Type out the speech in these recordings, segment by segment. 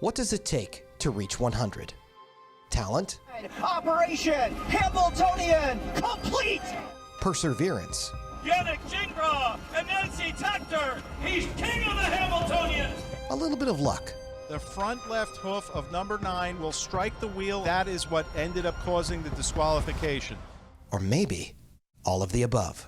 What does it take to reach 100? Talent? Operation Hambletonian complete! Perseverance? Yannick Gingras and Nancy Tactor. He's king of the Hamiltonian. A little bit of luck? The front left hoof of number 9 will strike the wheel. That is what ended up causing the disqualification. Or maybe all of the above.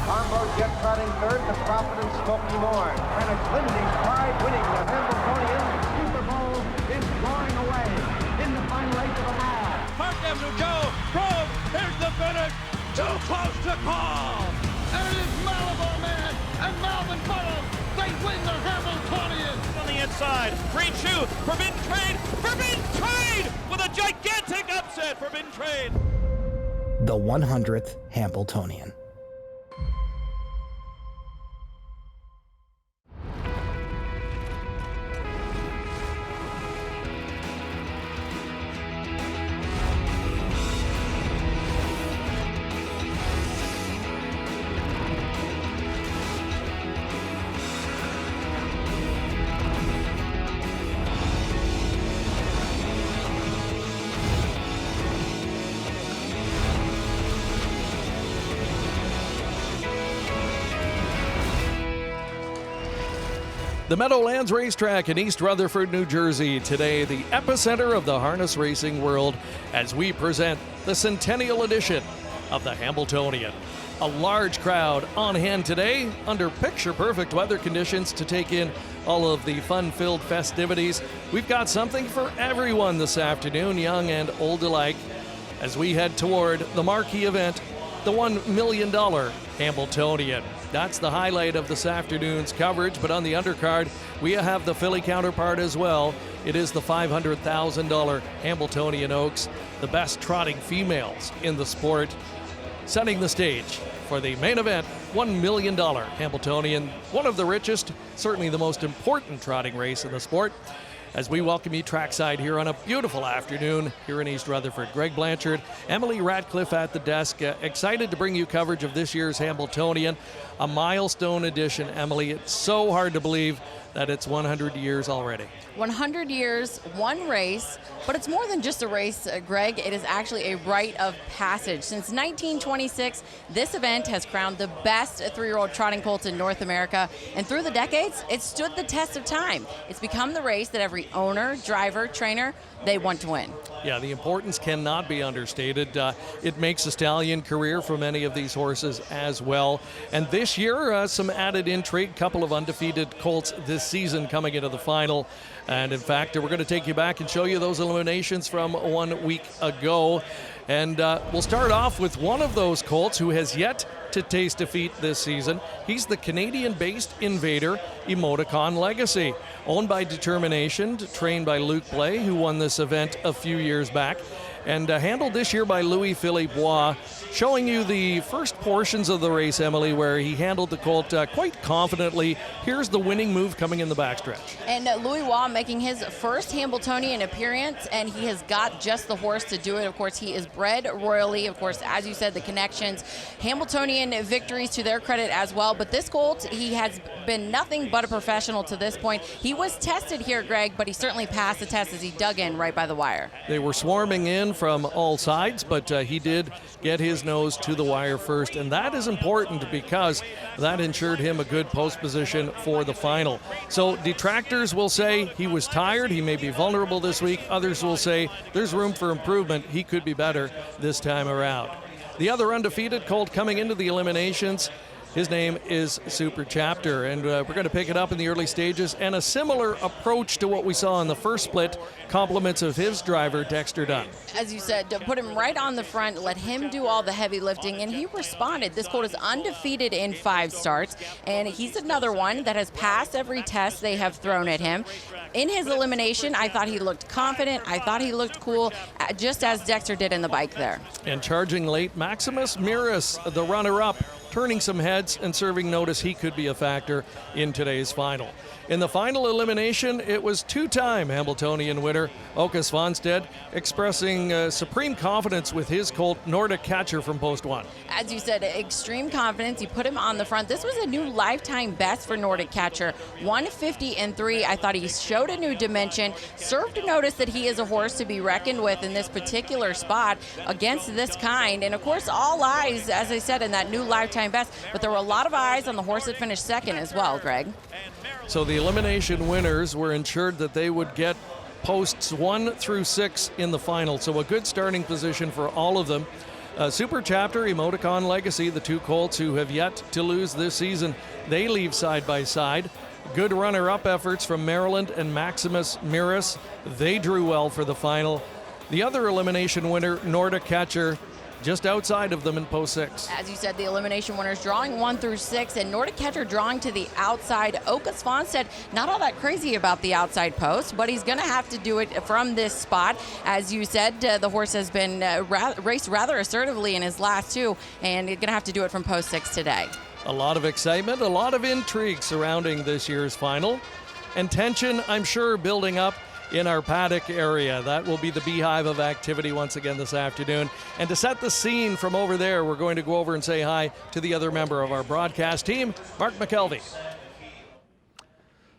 Combo Jet trotting third, the Providence Smoky Moore. And it's Lindsay's Pride winning the Hamiltonian. Super Bowl is going away in the final race of the mile. Park Avenue Joe, Rome, here's the finish. Too close to call. And it is Malibu Man and Malvin Butler. They win the Hamiltonian. On the inside, green shoe, Forbidden Trade with a gigantic upset, Forbidden Trade. The 100th Hambletonian. The Meadowlands Racetrack in East Rutherford, New Jersey. Today, the epicenter of the harness racing world as we present the Centennial Edition of the Hambletonian. A large crowd on hand today under picture-perfect weather conditions to take in all of the fun-filled festivities. We've got something for everyone this afternoon, young and old alike, as we head toward the marquee event, the $1 million Hambletonian. That's the highlight of this afternoon's coverage, but on the undercard, we have the Philly counterpart as well. It is the $500,000 Hamiltonian Oaks, the best trotting females in the sport, setting the stage for the main event, $1 million Hamiltonian, one of the richest, certainly the most important trotting race in the sport. As we welcome you trackside here on a beautiful afternoon here in East Rutherford. Greg Blanchard, Emily Ratcliffe at the desk. Excited to bring you coverage of this year's Hamiltonian, a milestone edition. Emily, it's so hard to believe that it's 100 years already. 100 years, one race, but it's more than just a race, Greg. It is actually a rite of passage. Since 1926, this event has crowned the best three-year-old trotting colts in North America, and through the decades, it stood the test of time. It's become the race that every owner, driver, trainer, they want to win. Yeah, the importance cannot be understated. It makes a stallion career for many of these horses as well. And this year, some added intrigue, couple of undefeated colts this season coming into the final. And in fact, we're going to take you back and show you those eliminations from 1 week ago. And we'll start off with one of those colts who has yet to taste defeat this season. He's the Canadian-based Invader, Emoticon Legacy. Owned by Determination, trained by Luc Blais, who won this event a few years back, and handled this year by Louis-Philippe Bois, showing you the first portions of the race, Emily, where he handled the colt quite confidently. Here's the winning move coming in the backstretch. And Louis Bois making his first Hambletonian appearance, and he has got just the horse to do it. Of course, he is bred royally. Of course, as you said, the connections. Hamiltonian victories to their credit as well. But this colt, he has been nothing but a professional to this point. He was tested here, Greg, but he certainly passed the test as he dug in right by the wire. They were swarming in from all sides, but he did get his nose to the wire first, and that is important because that ensured him a good post position for the final. So detractors will say he was tired, he may be vulnerable this week. Others will say there's room for improvement, he could be better this time around. The other undefeated colt coming into the eliminations, his name is Super Chapter, and we're going to pick it up in the early stages, and a similar approach to what we saw in the first split, compliments of his driver, Dexter Dunn. As you said, to put him right on the front, let him do all the heavy lifting, and he responded. This colt is undefeated in 5 starts, and he's another one that has passed every test they have thrown at him. In his elimination, I thought he looked confident. I thought he looked cool, just as Dexter did in the bike there. And charging late, Maximus Miras, the runner-up, turning some heads and serving notice he could be a factor in today's final. In the final elimination, it was two-time Hamiltonian winner Åke Svanstedt expressing supreme confidence with his colt Nordic Catcher from post 1. As you said, extreme confidence. He put him on the front. This was a new lifetime best for Nordic Catcher. 150-3. I thought he showed a new dimension, served notice that he is a horse to be reckoned with in this particular spot against this kind. And of course, all eyes, as I said, in that new lifetime best. But there were a lot of eyes on the horse that finished second as well, Greg. So the elimination winners were ensured that they would get posts 1 through 6 in the final. So a good starting position for all of them. Super Chapter, Emoticon Legacy, the two colts who have yet to lose this season, they leave side by side. Good runner-up efforts from Maryland and Maximus Miras. They drew well for the final. The other elimination winner, Nordic Catcher, just outside of them in post 6. As you said, the elimination winners drawing 1 through 6, and Nordic Catcher drawing to the outside. Åke Svanstedt, not all that crazy about the outside post, but he's going to have to do it from this spot. As you said, the horse has been raced rather assertively in his last 2, and he's going to have to do it from post 6 today. A lot of excitement, a lot of intrigue surrounding this year's final, and tension, I'm sure, building up in our paddock area. That will be the beehive of activity once again this afternoon. And to set the scene from over there, we're going to go over and say hi to the other member of our broadcast team, Mark McKelvey.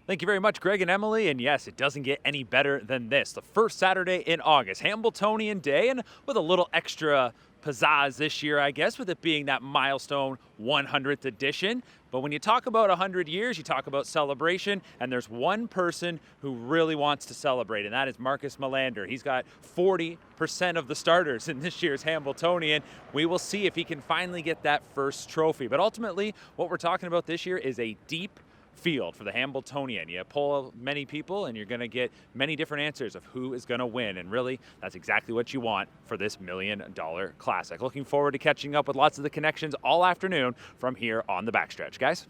Thank you very much, Greg and Emily. And yes, it doesn't get any better than this. The first Saturday in August, Hambletonian Day, and with a little extra pizzazz this year, I guess, with it being that milestone 100th edition. But when you talk about 100 years, you talk about celebration, and there's one person who really wants to celebrate, and that is Marcus Melander. He's got 40% of the starters in this year's Hambletonian. We will see if he can finally get that first trophy. But ultimately, what we're talking about this year is a deep field for the Hambletonian. You poll many people and you're going to get many different answers of who is going to win, and really that's exactly what you want for this $1 million classic. Looking forward to catching up with lots of the connections all afternoon from here on the backstretch, guys.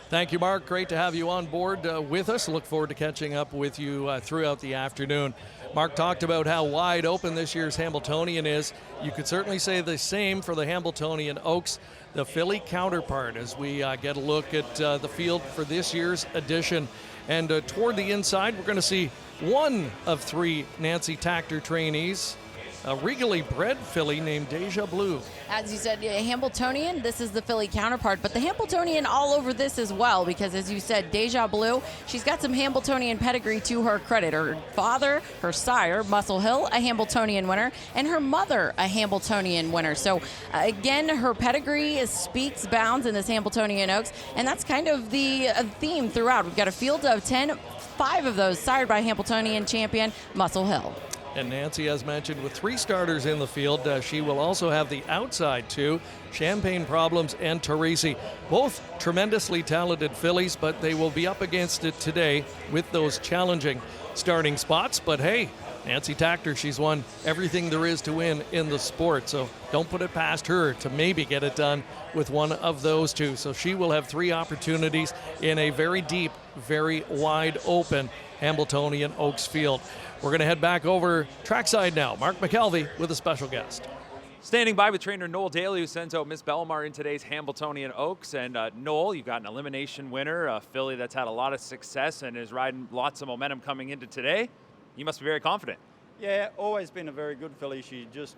Thank you, Mark. Great to have you on board with us. Look forward to catching up with you throughout the afternoon. Mark talked about how wide open this year's Hamiltonian is. You could certainly say the same for the Hamiltonian Oaks, the Philly counterpart, as we get a look at the field for this year's edition. And toward the inside, we're going to see one of 3 Nancy Tactor trainees, a regally bred filly named Deja Blue. As you said, Hambletonian, this is the Philly counterpart, but the Hambletonian all over this as well, because as you said, Deja Blue, she's got some Hambletonian pedigree to her credit. Her father, her sire, Muscle Hill, a Hambletonian winner, and her mother, a Hambletonian winner. So again, her pedigree speaks bounds in this Hamiltonian Oaks, and that's kind of the theme throughout. We've got a field of 10, 5 of those sired by Hambletonian champion Muscle Hill. And Nancy, as mentioned, with 3 starters in the field, she will also have the outside 2, Champagne Problems and Teresi. Both tremendously talented fillies, but they will be up against it today with those challenging starting spots. But hey, Nancy Tactor, she's won everything there is to win in the sport, so don't put it past her to maybe get it done with one of those 2. So she will have 3 opportunities in a very deep, very wide open Hambletonian Oaks field. We're going to head back over trackside now. Mark McKelvey with a special guest. Standing by with trainer Noel Daly, who sends out Miss Belmar in today's Hambletonian Oaks. And Noel, you've got an elimination winner, a filly that's had a lot of success and is riding lots of momentum coming into today. You must be very confident. Yeah, always been a very good filly. She just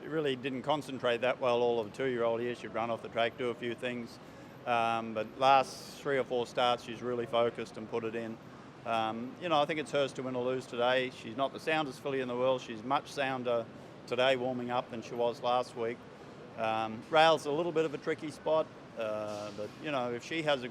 really didn't concentrate that well all of the 2-year-old years. She'd run off the track, do a few things. But last 3 or 4 starts, she's really focused and put it in. I think it's hers to win or lose today. She's not the soundest filly in the world. She's much sounder today warming up than she was last week. Rail's a little bit of a tricky spot, but if she has a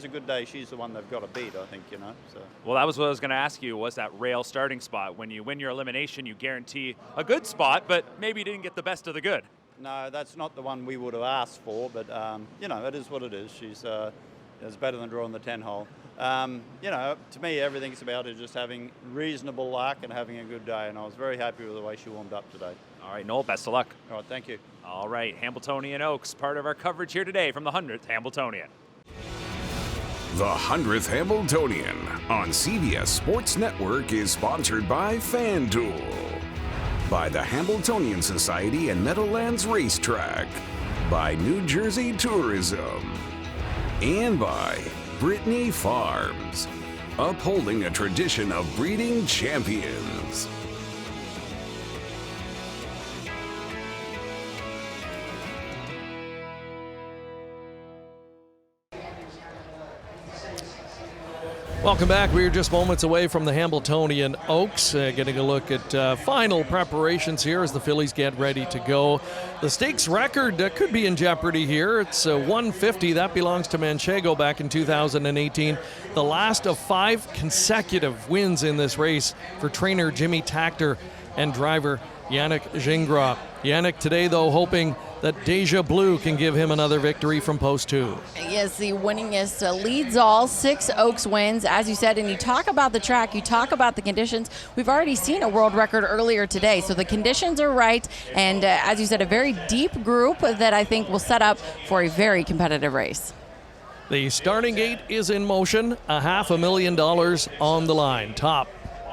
good day, she's the one they've got to beat, I think. So. Well, that was what I was going to ask you. Was that rail starting spot? When you win your elimination, you guarantee a good spot, but maybe you didn't get the best of the good. No, that's not the one we would have asked for, but it is what it is. She's it's better than drawing the 10-hole. To me, everything's about it just having reasonable luck and having a good day, and I was very happy with the way she warmed up today. All right, Noel, best of luck. All right, thank you. All right, Hamiltonian Oaks, part of our coverage here today from the 100th Hambletonian. The 100th Hambletonian on CBS Sports Network is sponsored by FanDuel, by the Hambletonian Society and Meadowlands Racetrack, by New Jersey Tourism. And by Brittany Farms, upholding a tradition of breeding champions. Welcome back. We are just moments away from the Hamiltonian Oaks, getting a look at final preparations here as the fillies get ready to go. The stakes record could be in jeopardy here. It's 150. That belongs to Manchego back in 2018. The last of 5 consecutive wins in this race for trainer Jimmy Takter and driver Yannick Gingras. Yannick today, though, hoping that Deja Blue can give him another victory from post 2. Yes, the winningest leads all 6 Oaks wins, as you said, and you talk about the track, you talk about the conditions. We've already seen a world record earlier today, so the conditions are right, and as you said, a very deep group that I think will set up for a very competitive race. The starting gate is in motion, $500,000 on the line. Top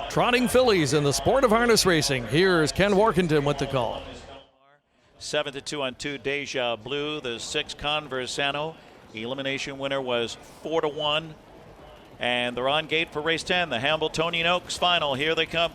trotting fillies in the sport of harness racing. Here's Ken Workington with the call. 7-2 on 2 Deja Blue. The 6 Conversano. Elimination winner was 4-1. And they're on gate for race 10, the Hambletonian Oaks final. Here they come.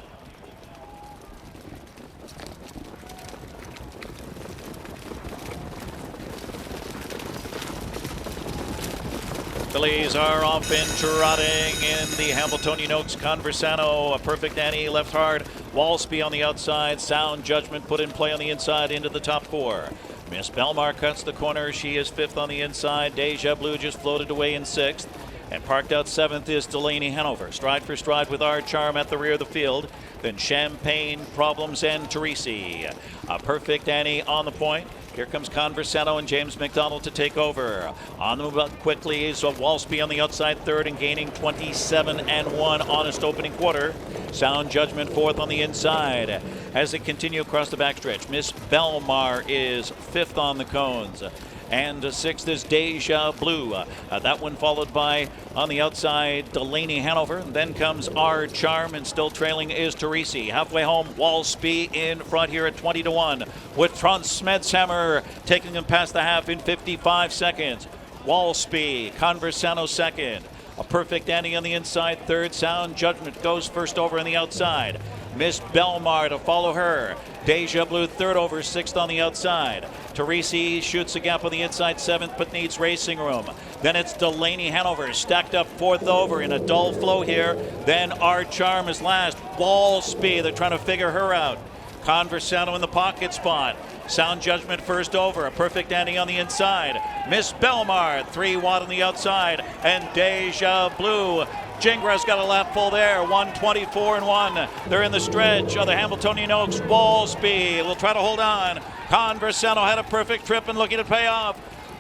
Fillies are off and trotting in the Hamiltonian Oaks. Conversano, a perfect Annie left hard. Walsby on the outside. Sound Judgment put in play on the inside into the top 4. Miss Belmar cuts the corner. She is 5th on the inside. Deja Blue just floated away in 6th. And parked out 7th is Delaney Hanover. Stride for stride with Our Charm at the rear of the field. Then Champagne, Problems, and Teresi. A perfect Annie on the point. Here comes Conversano and James McDonald to take over. On the move up quickly is Walsby on the outside 3rd and gaining 27-1 honest opening quarter. Sound Judgment 4th on the inside. As they continue across the backstretch, Miss Belmar is 5th on the cones. And 6th is Deja Blue. That one followed by, on the outside, Delaney Hanover. And then comes Our Charm, and still trailing is Teresi. Halfway home, Walsby in front here at 20-1. With Franz Smedshammer taking them past the half in 55 seconds. Walsby, Conversano 2nd. A perfect Annie on the inside 3rd. Sound Judgment goes first over on the outside. Miss Belmar to follow her. Deja Blue 3rd over, 6th on the outside. Teresi shoots a gap on the inside 7th, but needs racing room. Then it's Delaney Hanover stacked up 4th over in a dull flow here. Then Our Charm is last. Walsby, they're trying to figure her out. Conversano in the pocket spot. Sound Judgment first over. A perfect Annie on the inside. Miss Belmar 3 wide on the outside. And Deja Blue. Gingras got a lap full there. 124-1. They're in the stretch of the Hamiltonian Oaks. Walsby will try to hold on. Conversano had a perfect trip and looking to pay off.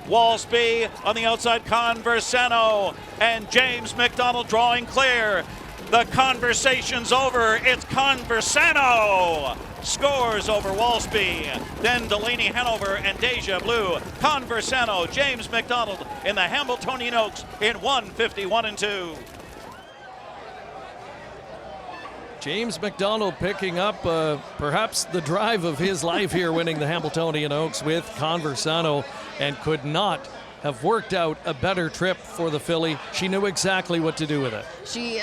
Walsby on the outside. Conversano and James McDonald drawing clear. The conversation's over. It's Conversano scores over Walsby. Then Delaney Hanover and Deja Blue. Conversano, James McDonald in the Hamiltonian Oaks in 151-2. James McDonald picking up perhaps the drive of his life here, winning the Hamiltonian Oaks with Conversano, and could not have worked out a better trip for the filly. She knew exactly what to do with it. She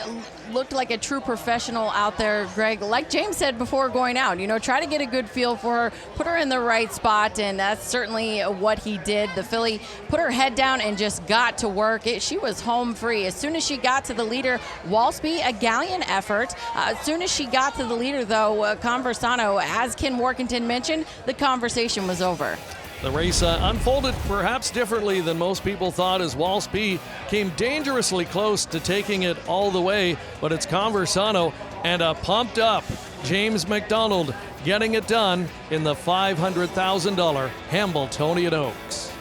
looked like a true professional out there, Greg. Like James said before going out, try to get a good feel for her, put her in the right spot, and that's certainly what he did. The filly put her head down and just got to work. She was home free. As soon as she got to the leader, Walsby, a gallant effort. As soon as she got to the leader, though, Conversano, as Ken Workington mentioned, the conversation was over. The race unfolded perhaps differently than most people thought, as Walsby came dangerously close to taking it all the way, but it's Conversano and a pumped up James McDonald getting it done in the $500,000 Hambletonian Oaks.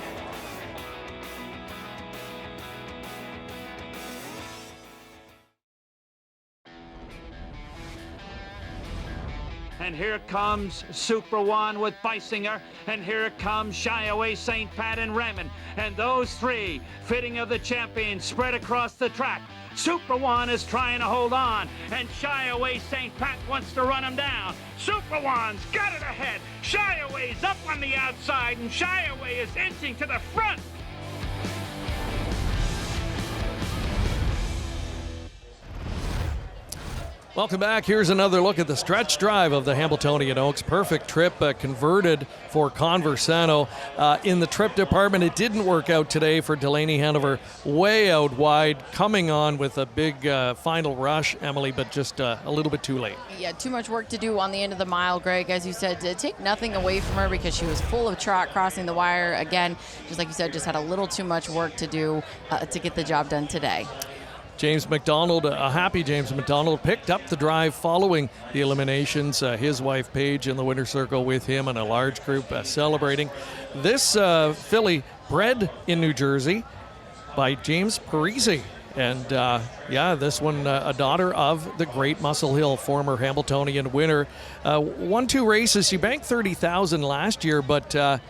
And here comes Super One with Beisinger. And here comes Shy Away, St. Pat, and Raymond. And those three, fitting of the champions, spread across the track. Super One is trying to hold on, and Shy Away St. Pat wants to run him down. Super One's got it ahead. Shy Away's up on the outside, and Shy Away is inching to the front. Welcome back. Here's another look at the stretch drive of the Hambletonian Oaks. Perfect trip converted for Conversano. In the trip department, it didn't work out today for Delaney Hanover. Way out wide, coming on with a big final rush, Emily, but just a little bit too late. Yeah, too much work to do on the end of the mile, Greg. As you said, to take nothing away from her because she was full of trot crossing the wire. Again, just like you said, just had a little too much work to do to get the job done today. James McDonald, a happy James McDonald, picked up the drive following the eliminations. His wife Paige in the winner's circle with him and a large group celebrating. This filly bred in New Jersey by James Parisi. And this one a daughter of the great Muscle Hill, former Hamiltonian winner. Won 2 races. She banked $30,000 last year, but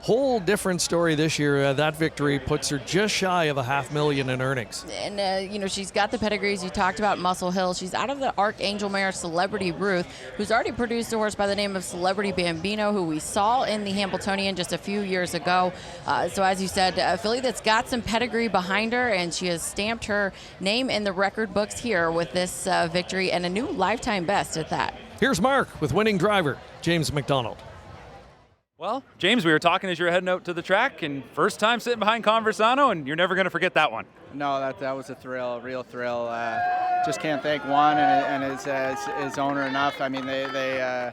whole different story this year. That victory puts her just shy of $500,000 in earnings. And, she's got the pedigrees. You talked about Muscle Hill. She's out of the Archangel mare Celebrity Ruth, who's already produced a horse by the name of Celebrity Bambino, who we saw in the Hambletonian just a few years ago. So as you said, a filly that's got some pedigree behind her, and she has stamped her name in the record books here with this victory and a new lifetime best at that. Here's Mark with winning driver, James McDonald. Well, James, we were talking as you were heading out to the track, and first time sitting behind Conversano, and you're never going to forget that one. No, that was a thrill, a real thrill. Just can't thank Juan and his owner enough. I mean, they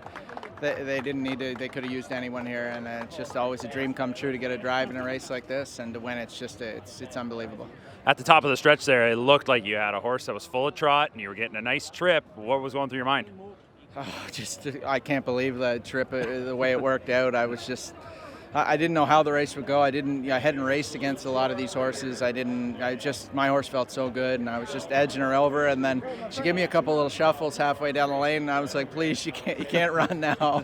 didn't need to. They could have used anyone here, and it's just always a dream come true to get a drive in a race like this, and to win. It's just it's unbelievable. At the top of the stretch there, it looked like you had a horse that was full of trot, and you were getting a nice trip. What was going through your mind? Oh, I can't believe the trip, the way it worked out. I didn't know how the race would go. I hadn't raced against a lot of these horses. My horse felt so good, and I was just edging her over, and then she gave me a couple little shuffles halfway down the lane, and I was like, please, you can't run now.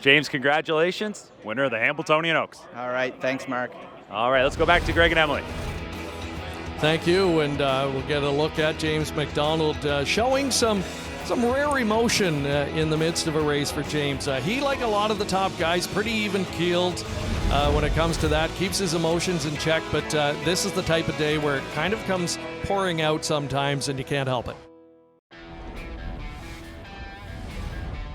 James, congratulations. Winner of the Hambletonian Oaks. All right, thanks, Mark. All right, let's go back to Greg and Emily. Thank you, and we'll get a look at James McDonald showing some rare emotion in the midst of a race for James. He, like a lot of the top guys, pretty even-keeled when it comes to that, keeps his emotions in check, but this is the type of day where it kind of comes pouring out sometimes and you can't help it.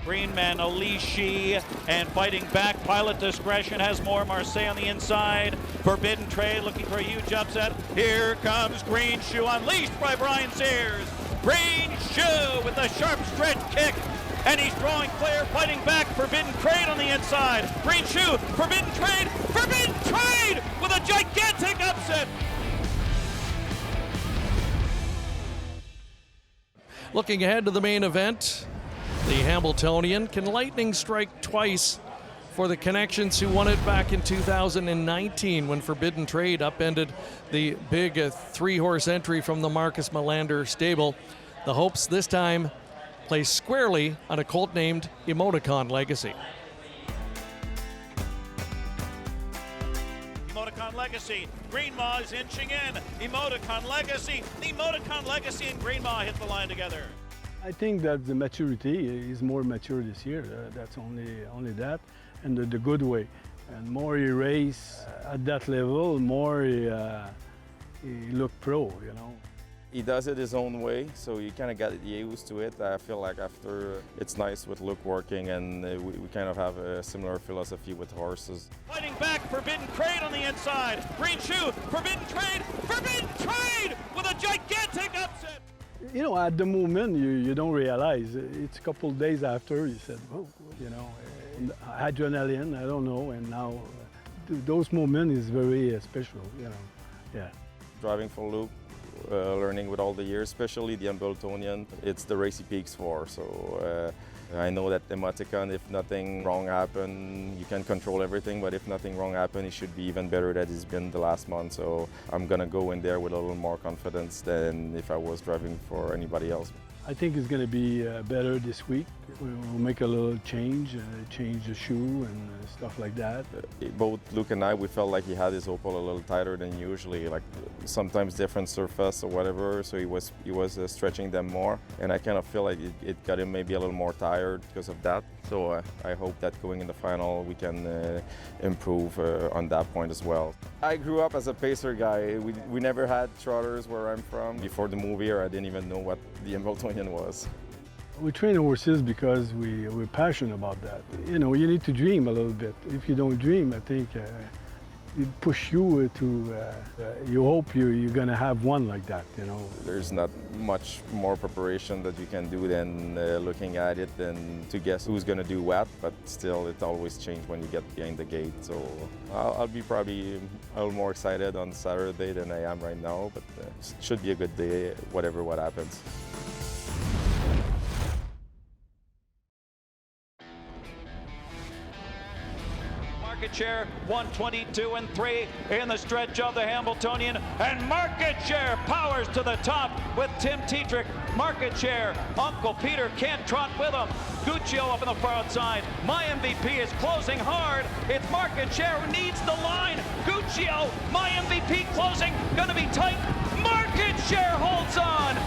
Greenman, Alishi, and fighting back. Pilot Discretion has more. Marseille on the inside. Forbidden Trade looking for a huge upset. Here comes Green Shoe, unleashed by Brian Sears. Green Shoe with a sharp stretch kick, and he's drawing clear, fighting back. Forbidden Trade on the inside. Green Shoe, Forbidden Trade with a gigantic upset. Looking ahead to the main event, the Hamiltonian. Can lightning strike twice for the Connections, who won it back in 2019 when Forbidden Trade upended the big 3-horse entry from the Marcus Melander stable? The hopes this time play squarely on a colt named Emoticon Legacy. Emoticon Legacy, Greenmaw is inching in. Emoticon Legacy, and Greenmaw hit the line together. I think that the maturity is more mature this year. That's only that, and the good way. And more he race at that level, more he look pro, He does it his own way, so you kind of get used to it. I feel like after it's nice with Luke working, and we kind of have a similar philosophy with horses. Fighting back, Forbidden Trade on the inside. Green Shoe, Forbidden Trade with a gigantic upset. At the moment, you don't realize. It's a couple of days after, you said, oh, adrenaline, I don't know, and now those moments is very special, yeah. Driving for Luke, learning with all the years, especially the Hambletonian, it's the race he peaks for. So I know that Emoticon, if nothing wrong happen, you can control everything, but if nothing wrong happen, he should be even better than he's been the last month. So I'm gonna go in there with a little more confidence than if I was driving for anybody else. I think it's going to be better this week. We'll make a little change the shoe and stuff like that. Both Luke and I, we felt like he had his opal a little tighter than usually, like sometimes different surface or whatever, so he was stretching them more. And I kind of feel like it got him maybe a little more tired because of that. So I hope that going in the final we can improve on that point as well. I grew up as a pacer guy. We never had trotters where I'm from. Before the move here, I didn't even know what the Hamiltonian was. We train horses because we're passionate about that. You know, you need to dream a little bit. If you don't dream, I think it push you to, you hope you're gonna have one like that, you know. There's not much more preparation that you can do than looking at it and to guess who's gonna do what, but still it always changes when you get behind the gate. So I'll be probably a little more excited on Saturday than I am right now, but it should be a good day, what happens. Market share 122 and 3 in the stretch of the Hambletonian, and market share powers to the top with Tim Tetrick. Market share, Uncle Peter can't trot with him. Guccio up on the far outside. My MVP is closing hard. It's market share who needs the line. Guccio, my MVP closing, gonna be tight. Market share holds on.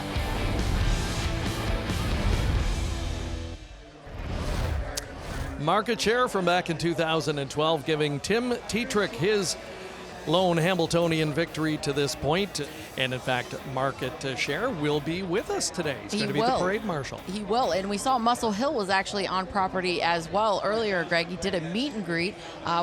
Market share from back in 2012 giving Tim Tetrick his lone Hambletonian victory to this point. And in fact, market share will be with us today. He's going to be the parade marshal. He will. And we saw Muscle Hill was actually on property as well earlier, Greg. He did a meet and greet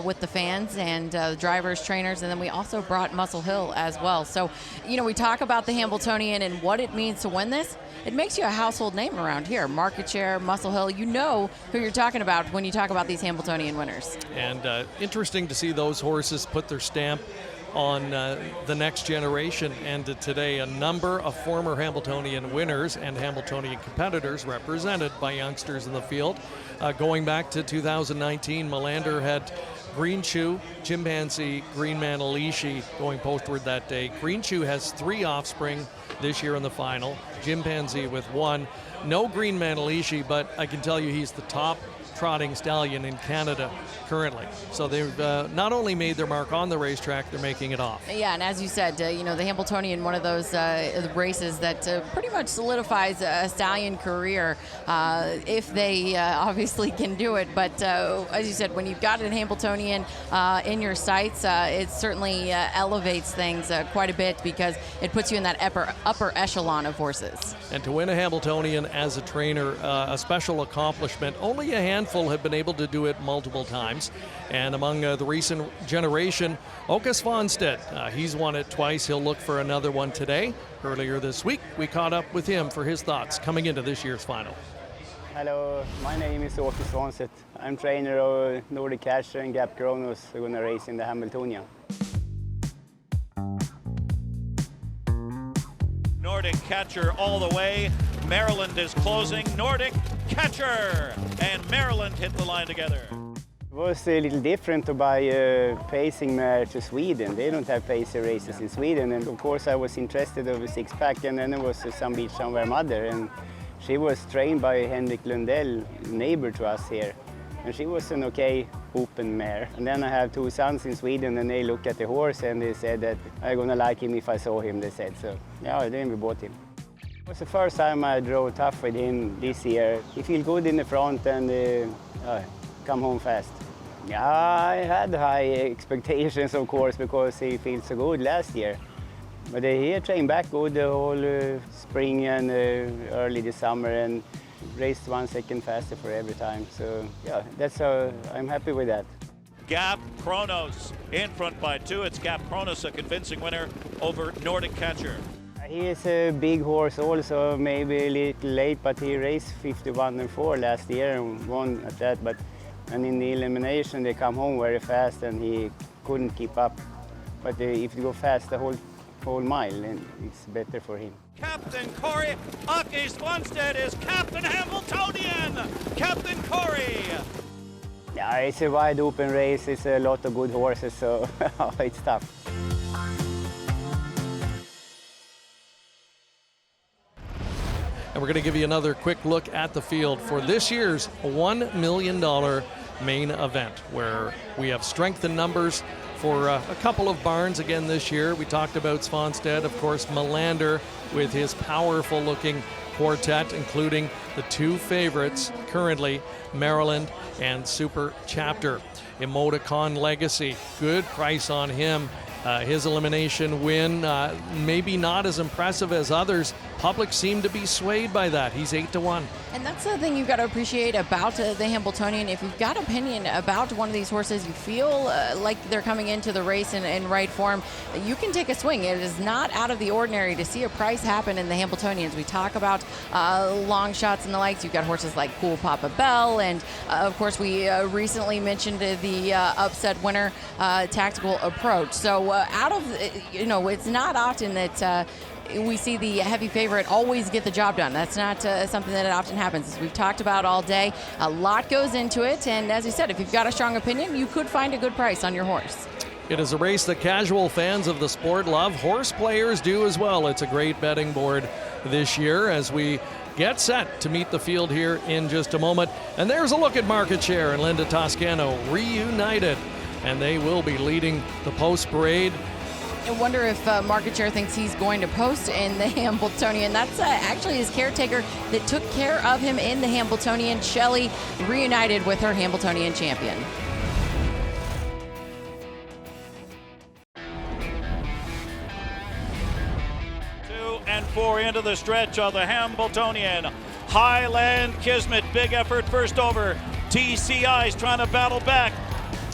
with the fans and drivers, trainers, and then we also brought Muscle Hill as well. So, you know, we talk about the Hambletonian and what it means to win this. It makes you a household name around here. Market share, Muscle Hill, you know who you're talking about when you talk about these Hambletonian winners. And interesting to see those horses put their stamp on the next generation. And today, a number of former Hamiltonian winners and Hamiltonian competitors represented by youngsters in the field. Going back to 2019, Melander had Green Shoe, Chimpanzee, Green Manalishi going postward that day. Green Shoe has 3 offspring this year in the final. Chimpanzee with 1. No Green Manalishi, but I can tell you he's the top trotting stallion in Canada currently. So they've not only made their mark on the racetrack, they're making it off. Yeah, and as you said, you know, the Hambletonian, one of those races that pretty much solidifies a stallion career if they obviously can do it. But as you said, when you've got an Hambletonian in your sights, it certainly elevates things quite a bit because it puts you in that upper echelon of horses. And to win a Hambletonian as a trainer, a special accomplishment. Only a handful have been able to do it multiple times. And among the recent generation, Åke Svanstedt, he's won it twice. He'll look for another one today. Earlier this week, we caught up with him for his thoughts coming into this year's final. Hello, my name is Åke Svanstedt. I'm trainer of Nordic Catcher and Gap Kronos. We're going to race in the Hamiltonian. Nordic Catcher all the way. Maryland is closing. Nordic Catcher and Maryland hit the line together. It was a little different to buy a pacing mare to Sweden. They don't have pacer races in Sweden, and of course I was interested in a 6-pack, and then there was some beach somewhere mother, and she was trained by Henrik Lundell, neighbor to us here, and she was an okay open mare. And then I have 2 sons in Sweden, and they look at the horse and they said that I'm gonna like him if I saw him, they said. So yeah, then we bought him. It was the first time I drove tough with him this year. He feels good in the front and come home fast. Yeah, I had high expectations, of course, because he feels so good last year. But he trained back good the whole spring and early this summer and raced 1 second faster for every time. So yeah, that's I'm happy with that. Gap Kronos in front by 2. It's Gap Kronos, a convincing winner over Nordic Catcher. He is a big horse also, maybe a little late, but he raced 51 and 4 last year and won at that. And in the elimination, they come home very fast and he couldn't keep up. But if you go fast the whole mile, then it's better for him. Captain Corey, Åke Svanstedt is Captain Hamiltonian! Captain Corey! Yeah, it's a wide open race, it's a lot of good horses, so it's tough. And we're going to give you another quick look at the field for this year's $1 million main event, where we have strength in numbers for a couple of barns again this year. We talked about Svanstead, of course, Melander with his powerful-looking quartet, including the two favorites currently, Maryland and Super Chapter. Emoticon Legacy, good price on him. His elimination win, maybe not as impressive as others. Public seemed to be swayed by that. He's 8-1. And that's the thing you've got to appreciate about the Hambletonian. If you've got an opinion about one of these horses, you feel like they're coming into the race in right form, you can take a swing. It is not out of the ordinary to see a price happen in the Hambletonians. We talk about long shots and the likes. You've got horses like Cool Papa Bell, and of course we recently mentioned the upset winner, Tactical Approach. So it's not often that we see the heavy favorite always get the job done. That's not something that often happens. As we've talked about all day, a lot goes into it, and as you said, if you've got a strong opinion, you could find a good price on your horse. It is a race that casual fans of the sport love. Horse players do as well. It's a great betting board this year as we get set to meet the field here in just a moment. And there's a look at market share and Linda Toscano reunited, and they will be leading the post parade. I wonder if market share thinks he's going to post in the Hambletonian. That's actually his caretaker that took care of him in the Hambletonian. Shelley reunited with her Hambletonian champion. And 4 into the stretch of the Hambletonian. Highland Kismet, big effort first over. TCI's trying to battle back.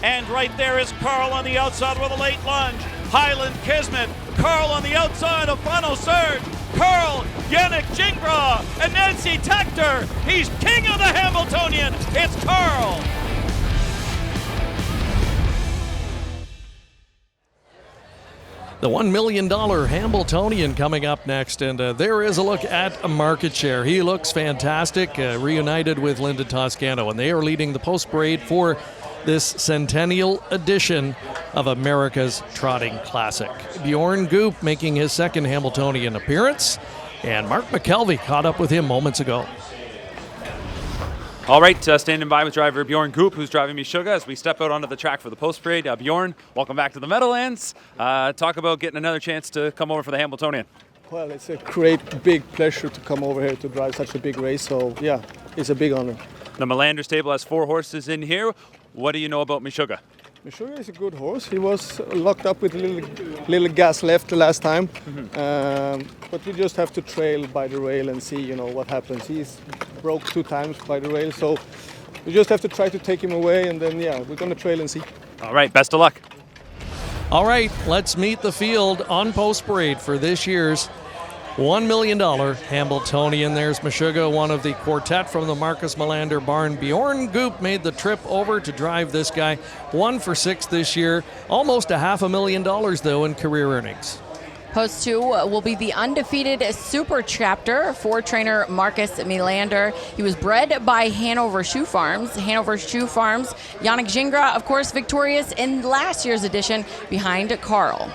And right there is Carl on the outside with a late lunge. Highland Kismet, Carl on the outside, a final surge. Carl, Yannick Gingras, and Nancy Tector. He's king of the Hambletonian. It's Carl. The $1 million Hambletonian coming up next, and there is a look at market share. He looks fantastic, reunited with Linda Toscano, and they are leading the post parade for this centennial edition of America's Trotting Classic. Bjorn Goop making his second Hambletonian appearance, and Mark McKelvey caught up with him moments ago. All right, standing by with driver Bjorn Goop, who's driving Meshuggah as we step out onto the track for the post parade. Bjorn, welcome back to the Meadowlands. Talk about getting another chance to come over for the Hambletonian. Well, it's a great, big pleasure to come over here to drive such a big race. So, yeah, it's a big honor. The Melander stable has 4 horses in here. What do you know about Meshuggah? Meshuggah is a good horse. He was locked up with a little gas left the last time. But we just have to trail by the rail and see, what happens. He's broke 2 times by the rail, so we just have to try to take him away, and then, we're going to trail and see. All right, best of luck. All right, let's meet the field on post parade for this year's $1 million Hambletonian. There's Meshuggah, one of the quartet from the Marcus Melander barn. Bjorn Goop made the trip over to drive this guy. 1 for 6 this year. Almost $500,000 though in career earnings. Post 2 will be the undefeated Super Chapter for trainer Marcus Melander. He was bred by Hanover Shoe Farms. Hanover Shoe Farms, Yannick Gingras, of course, victorious in last year's edition behind Carl.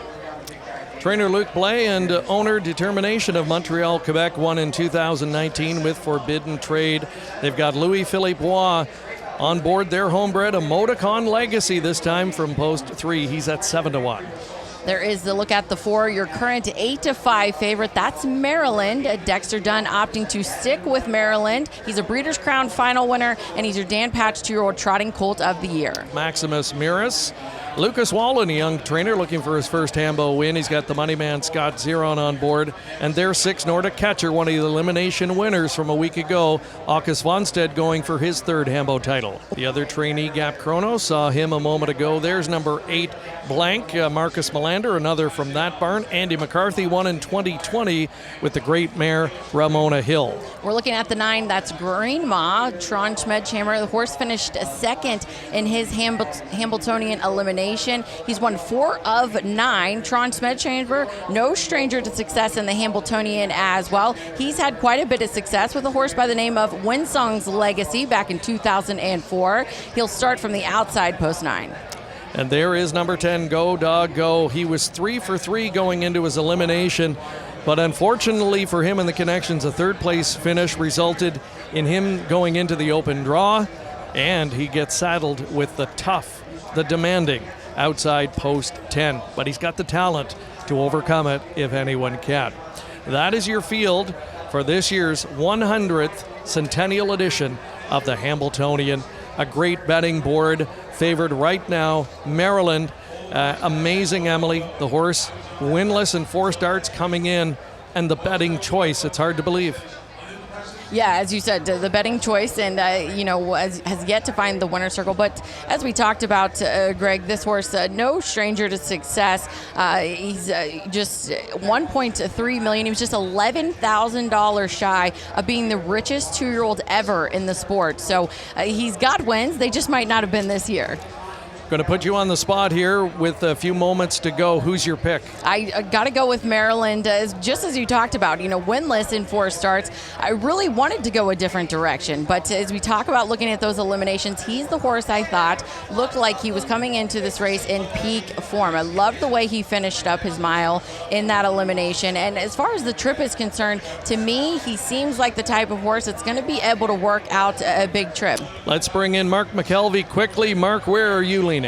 Trainer Luc Blais and owner Determination of Montreal, Quebec, won in 2019 with Forbidden Trade. They've got Louis-Philippe Roy on board their homebred Emoticon Legacy, this time from post 3. He's at 7-1. There is the look at the 4, your current 8-5 favorite. That's Maryland. Dexter Dunn opting to stick with Maryland. He's a Breeders' Crown final winner, and he's your Dan Patch 2-year-old trotting colt of the year. Maximus Miras. Lucas Wallen, a young trainer looking for his first Hambo win. He's got the money man Scott Zeron on board. And there's 6 Nordic Catcher, one of the elimination winners from a week ago. August Vonstead going for his 3rd Hambo title. The other trainee, Gap Chrono, saw him a moment ago. There's number 8, Blank, Marcus Melander, another from that barn. Andy McCarthy won in 2020 with the great mare Ramona Hill. We're looking at the 9, that's Green Ma, Tron Schmedchammer. The horse finished 2nd in his Hambletonian elimination. He's won 4 of 9. Tron Schmedchammer, no stranger to success in the Hambletonian as well. He's had quite a bit of success with a horse by the name of Winsong's Legacy back in 2004. He'll start from the outside, post 9. And there is number 10, Go Dog Go. He was 3 for 3 going into his elimination. But unfortunately for him and the Connections, a third-place finish resulted in him going into the open draw, and he gets saddled with the tough, the demanding outside post 10. But he's got the talent to overcome it if anyone can. That is your field for this year's 100th Centennial edition of the Hambletonian. A great betting board, favored right now, Maryland. Amazing, Emily. The horse winless in 4 starts coming in, and the betting choice, it's hard to believe. Yeah, as you said, the betting choice, and has yet to find the winner's circle. But as we talked about, Greg, this horse, no stranger to success. He's just $1.3 million. He was just $11,000 shy of being the richest 2-year-old ever in the sport. So he's got wins. They just might not have been this year. Going to put you on the spot here with a few moments to go. Who's your pick? I got to go with Maryland, just as you talked about, winless in 4 starts. I really wanted to go a different direction, but as we talk about looking at those eliminations, he's the horse I thought looked like he was coming into this race in peak form. I loved the way he finished up his mile in that elimination, and as far as the trip is concerned, to me, he seems like the type of horse that's going to be able to work out a big trip. Let's bring in Mark McKelvey quickly. Mark, where are you leaning?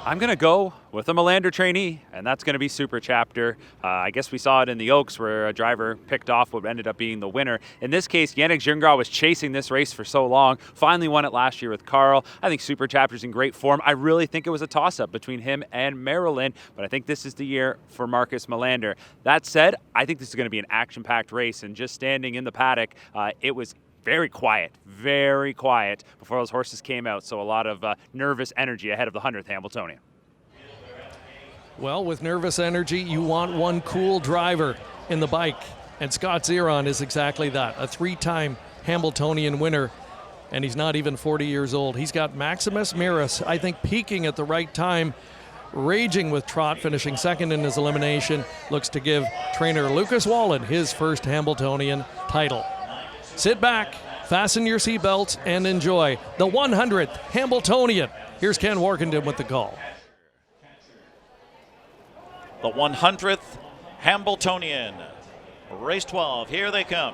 I'm going to go with a Melander trainee, and that's going to be Super Chapter. I guess we saw it in the Oaks where a driver picked off what ended up being the winner. In this case, Yannick Gingras was chasing this race for so long, finally won it last year with Carl. I think Super Chapter's in great form. I really think it was a toss-up between him and Maryland, but I think this is the year for Marcus Melander. That said, I think this is going to be an action-packed race, and just standing in the paddock, it was very quiet before those horses came out. So a lot of nervous energy ahead of the 100th Hambletonian. Well, with nervous energy, you want one cool driver in the bike. And Scott Zeron is exactly that, a 3-time Hambletonian winner. And he's not even 40 years old. He's got Maximus Miras, I think, peaking at the right time, raging with trot, finishing second in his elimination. Looks to give trainer Lucas Wallen his first Hambletonian title. Sit back, fasten your seatbelts, and enjoy the 100th Hambletonian. Here's Ken Warkenden with the call. The 100th Hambletonian. Race 12, here they come.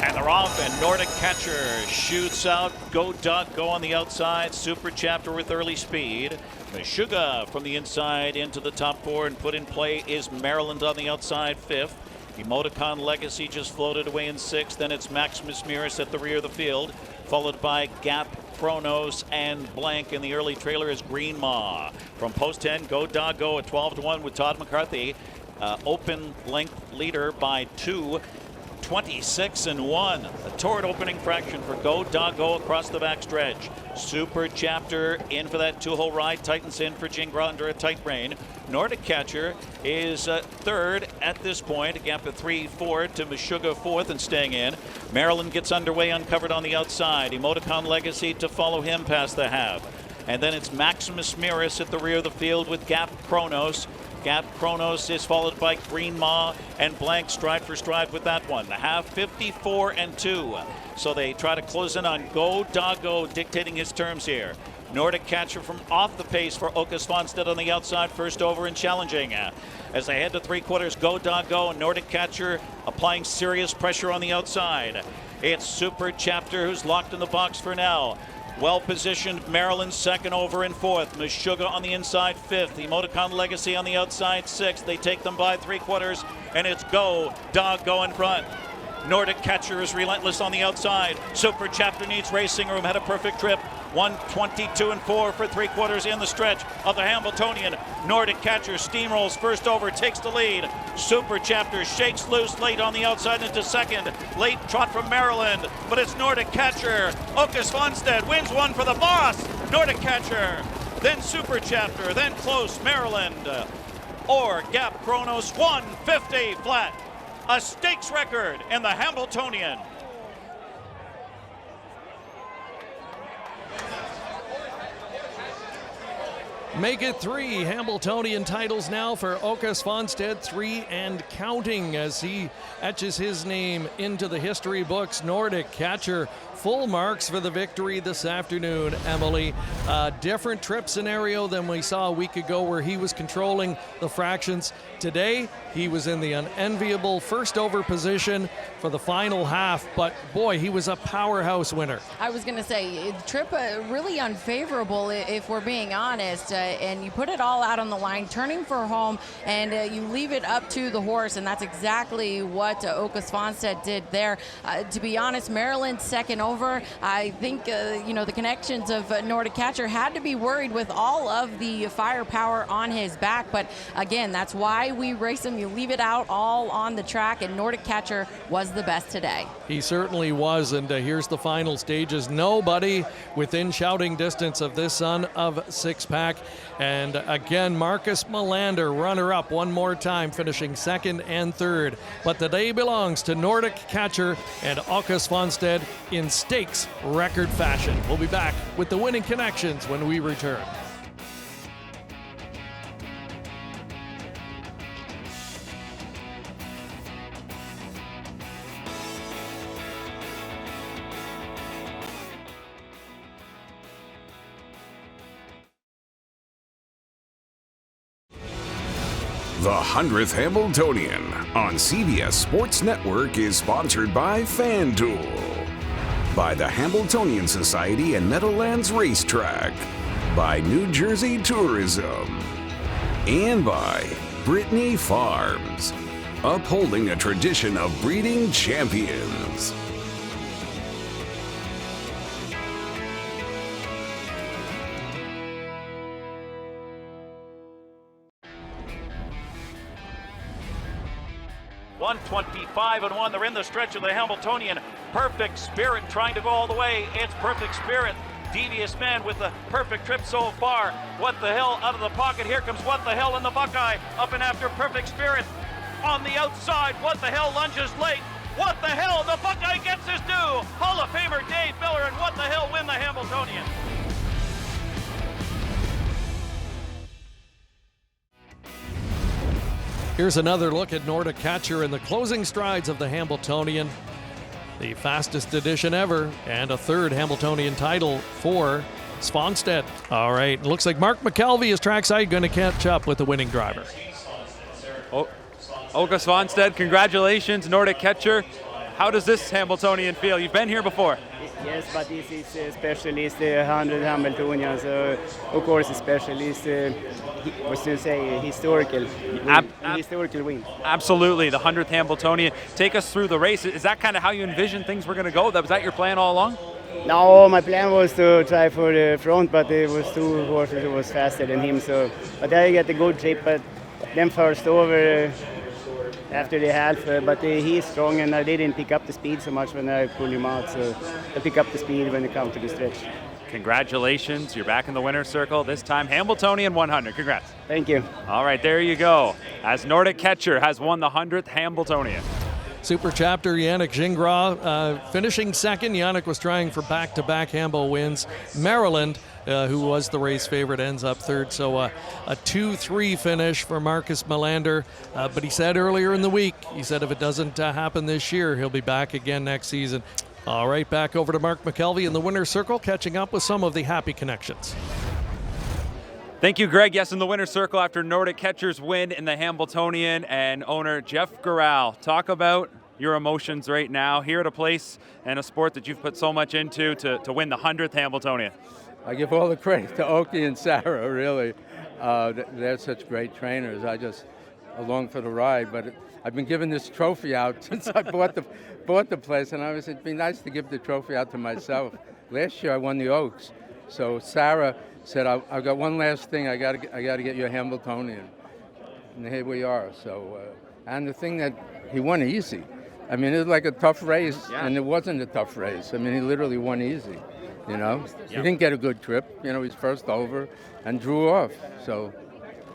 And they're off, and Nordic Catcher shoots out. Go Duck, go on the outside. Super Chapter with early speed. Meshuggah from the inside into the top 4, and put in play is Maryland on the outside, 5th. Emoticon Legacy just floated away in 6th. Then it's Maximus Miras at the rear of the field, followed by Gap, Chronos, and Blank. And the early trailer is Green Maw. From post 10, Go Doggo at 12-1 with Todd McCarthy. Open length leader by 2. 26-1. A torrid opening fraction for Go Doggo across the backstretch. Super Chapter in for that 2-hole ride. Titans in for Gingras under a tight rein. Nordic Catcher is 3rd at this point. A gap of 3-4 to Meshuggah 4th and staying in. Maryland gets underway uncovered on the outside. Emoticon Legacy to follow him past the half. And then it's Maximus Miras at the rear of the field with Gap Chronos. Gap Chronos is followed by Green Maw and Blank stride for stride with that one. The half 54-2. So they try to close in on Go Doggo dictating his terms here. Nordic Catcher from off the pace for Åke Svanstedt on the outside, first over and challenging. As they head to 3/4, Go Doggo and Nordic Catcher applying serious pressure on the outside. It's Super Chapter who's locked in the box for now. Well-positioned Maryland second over and 4th. Meshuggah on the inside 5th. Emoticon Legacy on the outside 6th. They take them by 3/4, and it's Go Doggo in front. Nordic Catcher is relentless on the outside. Super Chapter needs racing room. Had a perfect trip. 1:22-4 for 3/4 in the stretch of the Hambletonian. Nordic Catcher steamrolls first over, takes the lead. Super Chapter shakes loose late on the outside into second. Late trot from Maryland, but it's Nordic Catcher. Åke Svanstedt wins one for the boss. Nordic Catcher, then Super Chapter, then close Maryland. Or Gap Chronos 150 flat. A stakes record in the Hambletonian. Make it 3 Hambletonian titles now for Åke Svanstedt, 3 and counting as he etches his name into the history books. Nordic catcher, full marks for the victory this afternoon, Emily. A different trip scenario than we saw a week ago where he was controlling the fractions. Today, he was in the unenviable first over position for the final half, but boy, he was a powerhouse winner. I was going to say, the trip really unfavorable if we're being honest, and you put it all out on the line, turning for home, and you leave it up to the horse, and that's exactly what Åke Svanstedt did there. To be honest, Maryland's second over, I think, the connections of Nordic catcher had to be worried with all of the firepower on his back, but again, that's why we race him. You leave it out all on the track, and Nordic catcher was the best today. He certainly was, and here's the final stages. Nobody within shouting distance of this son of six-pack. And again, Marcus Melander, runner-up one more time, finishing second and third. But the day belongs to Nordic catcher and Åke Svanstedt in stakes record fashion. We'll be back with the winning connections when we return. The 100th Hambletonian on CBS Sports Network is sponsored by FanDuel, by the Hamiltonian Society and Meadowlands Racetrack, by New Jersey Tourism, and by Brittany Farms, upholding a tradition of breeding champions. .125-1. They're in the stretch of the Hamiltonian. Perfect Spirit trying to go all the way. It's Perfect Spirit. Devious Man with the perfect trip so far. What the hell out of the pocket. Here comes What the Hell in the Buckeye. Up and after Perfect Spirit. On the outside. What the Hell lunges late. What the Hell. The Buckeye gets his due. Hall of Famer Dave Miller and What the Hell win the Hamiltonian. Here's another look at Nordic catcher in the closing strides of the Hambletonian. The fastest edition ever, and a third Hamiltonian title for Svanstedt. All right, looks like Mark McKelvey is trackside, going to catch up with the winning driver. Åke Svanstedt, congratulations, Nordic catcher. How does this Hamiltonian feel? You've been here before. Yes, but this is especially the 100 Hamiltonian, so of course especially historical win. Absolutely, the 100th Hamiltonian. Take us through the race. Is that kind of how you envisioned things were going to go? Was that your plan all along? No, my plan was to try for the front, but it was two horses who was faster than him. So, but I got a good trip, but then first over after the half, but he's strong and I didn't pick up the speed so much when I pulled him out, so I pick up the speed when it comes to the stretch. Congratulations, you're back in the winner's circle, this time Hamiltonian 100. Congrats. Thank you. All right, there you go. As Nordic catcher has won the 100th Hambletonian. Super chapter, Yannick Gingras finishing second. Yannick was trying for back-to-back Hambo wins. Maryland, who was the race favorite, ends up third. So a 2-3 finish for Marcus Melander. But he said earlier in the week, he said if it doesn't happen this year, he'll be back again next season. All right, back over to Mark McKelvey in the winner's circle, catching up with some of the happy connections. Thank you, Greg. Yes, in the winner's circle after Nordic catcher's win in the Hambletonian, and owner Jeff Gural. Talk about your emotions right now here at a place and a sport that you've put so much into to win the 100th Hambletonian. I give all the credit to Åke and Sarah, really. They're such great trainers. I just along for the ride, but I've been giving this trophy out since I bought the place, and it'd be nice to give the trophy out to myself. Last year I won the Oaks, so Sarah said, I've got one last thing, I got to get you a Hamiltonian. And here we are. So, and the thing that he won easy. I mean, it was like a tough race, and it wasn't a tough race. I mean, he literally won easy, you know. He didn't get a good trip, you know, he's first over and drew off. So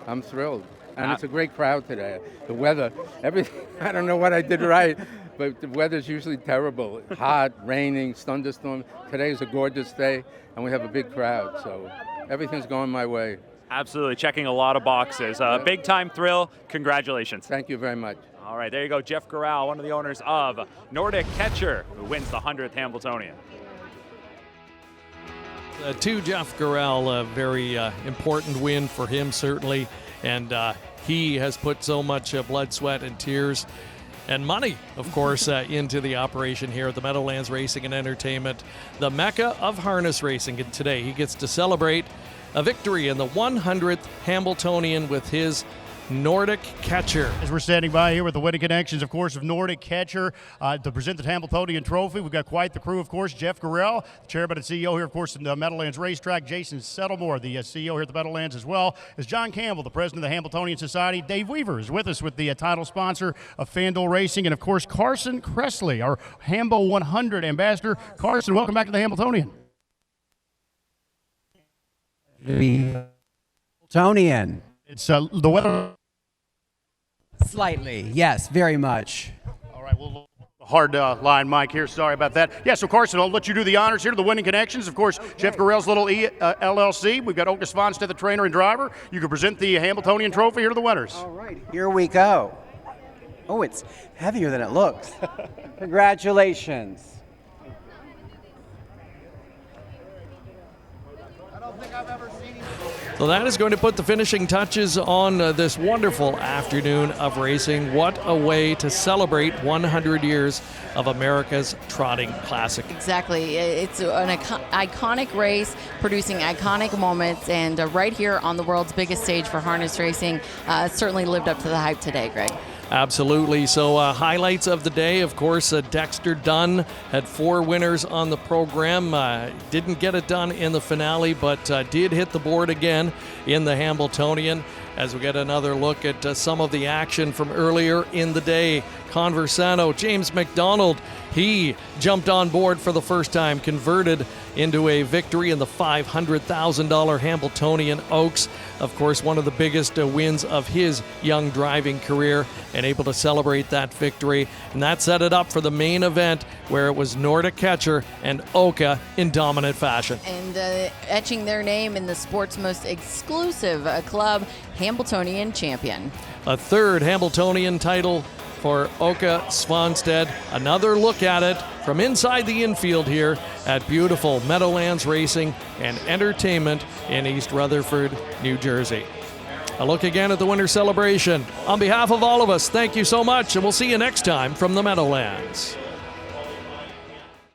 I'm thrilled. And it's a great crowd today. The weather, everything, I don't know what I did right, but the weather's usually terrible. Hot, raining, thunderstorm. Today is a gorgeous day, and we have a big crowd, so everything's going my way. Absolutely, checking a lot of boxes. Big time thrill. Congratulations. Thank you very much. All right, there you go. Jeff Garral, one of the owners of Nordic Catcher, who wins the 100th Hambletonian. To Jeff Garral, a very important win for him, certainly. And he has put so much blood, sweat, and tears and money, of course, into the operation here at the Meadowlands Racing and Entertainment, the mecca of harness racing. And today he gets to celebrate a victory in the 100th Hambletonian with his Nordic Catcher. As we're standing by here with the winning connections, of course, of Nordic Catcher to present the Hambletonian Trophy. We've got quite the crew, of course. Jeff Garral, the chairman and CEO here, of course, in the Meadowlands Racetrack. Jason Settlemore, the CEO here at the Meadowlands as well. As John Campbell, the president of the Hambletonian Society. Dave Weaver is with us with the title sponsor of FanDuel Racing. And, of course, Carson Kressley, our Hambo 100 ambassador. Carson, welcome back to the Hambletonian. Hamiltonian. It's the weather. Slightly, yes, very much. All right, well, hard line mic here. Sorry about that. Yeah, so Carson, I'll let you do the honors here to the winning connections. Of course, Jeff Garrell's little LLC. We've got Oka Svanstedt, the trainer and driver. You can present the Hambletonian Trophy here to the winners. All right, here we go. Oh, it's heavier than it looks. Congratulations. So that is going to put the finishing touches on this wonderful afternoon of racing. What a way to celebrate 100 years of America's Trotting Classic. Exactly. It's an iconic race, producing iconic moments, and right here on the world's biggest stage for harness racing, certainly lived up to the hype today, Greg. Absolutely. So highlights of the day, of course, Dexter Dunn had 4 winners on the program. Didn't get it done in the finale, but did hit the board again in the Hambletonian. As we get another look at some of the action from earlier in the day. Conversano, James McDonald, he jumped on board for the first time, converted into a victory in the $500,000 Hamiltonian Oaks. Of course, one of the biggest wins of his young driving career, and able to celebrate that victory. And that set it up for the main event, where it was Nordic Catcher and Oka in dominant fashion. And etching their name in the sport's most exclusive club, Hambletonian champion. A third Hambletonian title for Oka Svanstedt. Another look at it from inside the infield here at beautiful Meadowlands Racing and Entertainment in East Rutherford, New Jersey. A look again at the winter celebration. On behalf of all of us, thank you so much, and we'll see you next time from the Meadowlands.